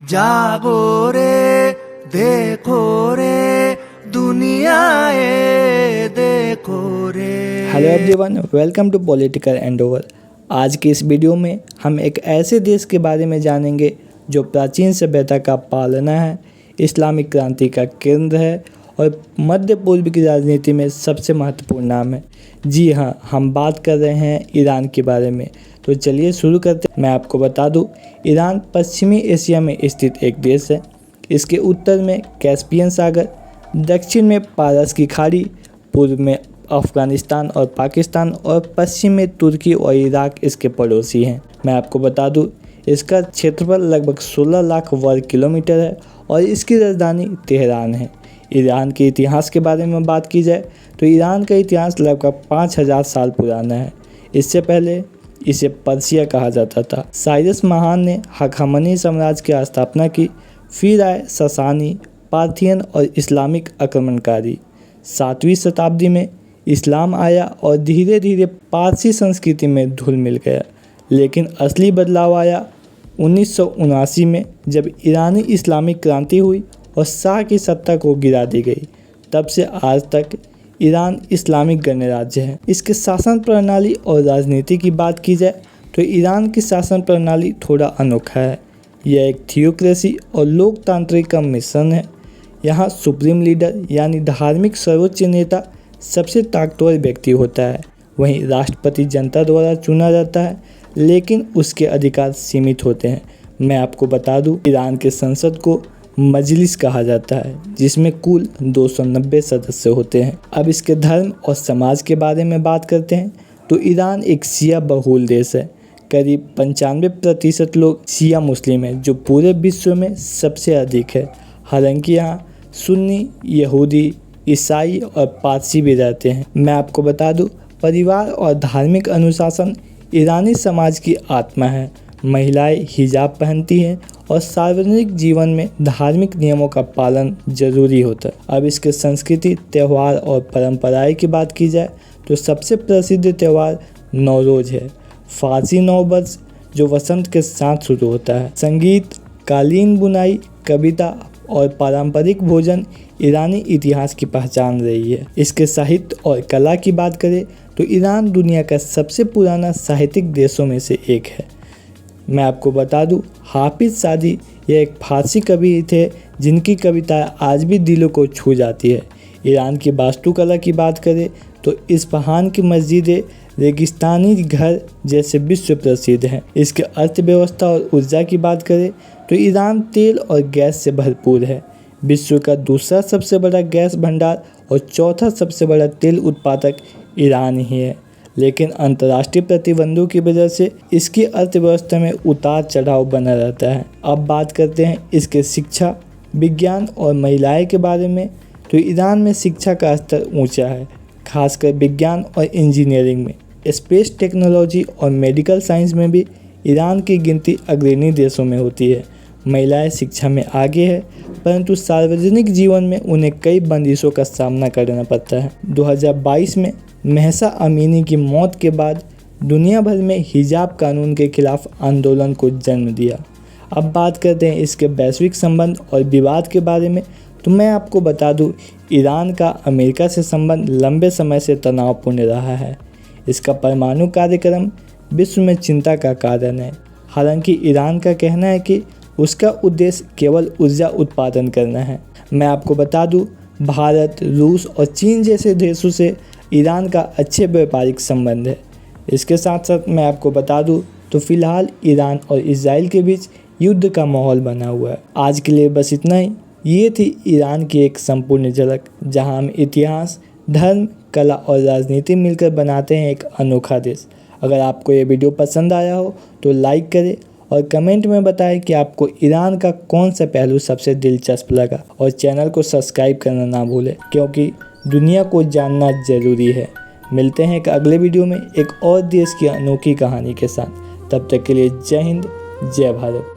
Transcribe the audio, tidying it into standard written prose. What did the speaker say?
जागो रे देखो रे दुनिया ए देखो रे। Hello everyone, welcome to political endeavour. आज की इस वीडियो में हम एक ऐसे देश के बारे में जानेंगे जो प्राचीन सभ्यता का पालना है, इस्लामिक क्रांति का केंद्र है और मध्य पूर्व की राजनीति में सबसे महत्वपूर्ण नाम है। जी हाँ, हम बात कर रहे हैं ईरान के बारे में। तो चलिए शुरू करते हैं। मैं आपको बता दूं, ईरान पश्चिमी एशिया में स्थित एक देश है। इसके उत्तर में कैस्पियन सागर, दक्षिण में पारस की खाड़ी, पूर्व में अफ़गानिस्तान और पाकिस्तान और पश्चिम में तुर्की और इराक इसके पड़ोसी हैं। मैं आपको बता दूं, इसका क्षेत्रफल लगभग 16 लाख वर्ग किलोमीटर है और इसकी राजधानी तेहरान है। ईरान के इतिहास के बारे में बात की जाए तो ईरान का इतिहास लगभग 5000 साल पुराना है। इससे पहले इसे पर्शिया कहा जाता था। साइरस महान ने हखामनी साम्राज्य की स्थापना की। फिर आए ससानी, पार्थियन और इस्लामिक आक्रमणकारी। 7वीं शताब्दी में इस्लाम आया और धीरे धीरे पारसी संस्कृति में घुल मिल गया। लेकिन असली बदलाव आया 1979 में, जब ईरानी इस्लामिक क्रांति हुई और शाह की सत्ता को गिरा दी गई। तब से आज तक ईरान इस्लामिक गणराज्य है। इसके शासन प्रणाली और राजनीति की बात की जाए तो ईरान की शासन प्रणाली थोड़ा अनोखा है। यह एक थियोक्रेसी और लोकतांत्रिक का मिश्रण है। यहाँ सुप्रीम लीडर यानी धार्मिक सर्वोच्च नेता सबसे ताकतवर व्यक्ति होता है। वहीं राष्ट्रपति जनता द्वारा चुना जाता है, लेकिन उसके अधिकार सीमित होते हैं। मैं आपको बता दूं, ईरान के संसद को मजलिस कहा जाता है, जिसमें कुल 290 सदस्य होते हैं। अब इसके धर्म और समाज के बारे में बात करते हैं तो ईरान एक शिया बहुल देश है। करीब 95% लोग शिया मुस्लिम हैं, जो पूरे विश्व में सबसे अधिक है। हालांकि यहाँ सुन्नी, यहूदी, ईसाई और पारसी भी रहते हैं। मैं आपको बता दूं, परिवार और धार्मिक अनुशासन ईरानी समाज की आत्मा है। महिलाएं हिजाब पहनती हैं और सार्वजनिक जीवन में धार्मिक नियमों का पालन जरूरी होता है। अब इसके संस्कृति, त्यौहार और परंपराएं की बात की जाए तो सबसे प्रसिद्ध त्यौहार नौरोज है। फारसी नव वर्ष जो वसंत के साथ शुरू होता है। संगीत, कालीन बुनाई, कविता और पारंपरिक भोजन ईरानी इतिहास की पहचान रही है। इसके साहित्य और कला की बात करें तो ईरान दुनिया का सबसे पुराना साहित्यिक देशों में से एक है। मैं आपको बता दूं, हाफिज सादी यह एक फारसी कवि थे जिनकी कविताएं आज भी दिलों को छू जाती है। ईरान की वास्तुकला की बात करें तो इस्फहान की मस्जिदें रेगिस्तानी घर जैसे विश्व प्रसिद्ध हैं। इसके अर्थव्यवस्था और ऊर्जा की बात करें तो ईरान तेल और गैस से भरपूर है। विश्व का दूसरा सबसे बड़ा गैस भंडार और चौथा सबसे बड़ा तेल उत्पादक ईरान ही है। लेकिन अंतर्राष्ट्रीय प्रतिबंधों की वजह से इसकी अर्थव्यवस्था में उतार चढ़ाव बना रहता है। अब बात करते हैं इसके शिक्षा, विज्ञान और महिलाएं के बारे में। तो ईरान में शिक्षा का स्तर ऊंचा है, खासकर विज्ञान और इंजीनियरिंग में। स्पेस टेक्नोलॉजी और मेडिकल साइंस में भी ईरान की गिनती अग्रणी देशों में होती है। महिलाएं शिक्षा में आगे है, परंतु सार्वजनिक जीवन में उन्हें कई बंदिशों का सामना करना पड़ता है। 2022 में महसा अमीनी की मौत के बाद दुनिया भर में हिजाब कानून के खिलाफ आंदोलन को जन्म दिया। अब बात करते हैं इसके वैश्विक संबंध और विवाद के बारे में। तो मैं आपको बता दूं, ईरान का अमेरिका से संबंध लंबे समय से तनावपूर्ण रहा है। इसका परमाणु कार्यक्रम विश्व में चिंता का कारण है। हालांकि ईरान का कहना है कि उसका उद्देश्य केवल ऊर्जा उत्पादन करना है। मैं आपको बता दूं, भारत, रूस और चीन जैसे देशों से ईरान का अच्छे व्यापारिक संबंध है। इसके साथ साथ मैं आपको बता दूं तो फिलहाल ईरान और इजराइल के बीच युद्ध का माहौल बना हुआ है। आज के लिए बस इतना ही। ये थी ईरान की एक संपूर्ण झलक, जहां हम इतिहास, धर्म, कला और राजनीति मिलकर बनाते हैं एक अनोखा देश। अगर आपको ये वीडियो पसंद आया हो तो लाइक करें और कमेंट में बताएं कि आपको ईरान का कौन सा पहलू सबसे दिलचस्प लगा। और चैनल को सब्सक्राइब करना ना भूलें, क्योंकि दुनिया को जानना जरूरी है। मिलते हैं एक अगले वीडियो में एक और देश की अनोखी कहानी के साथ। तब तक के लिए जय हिंद, जय भारत।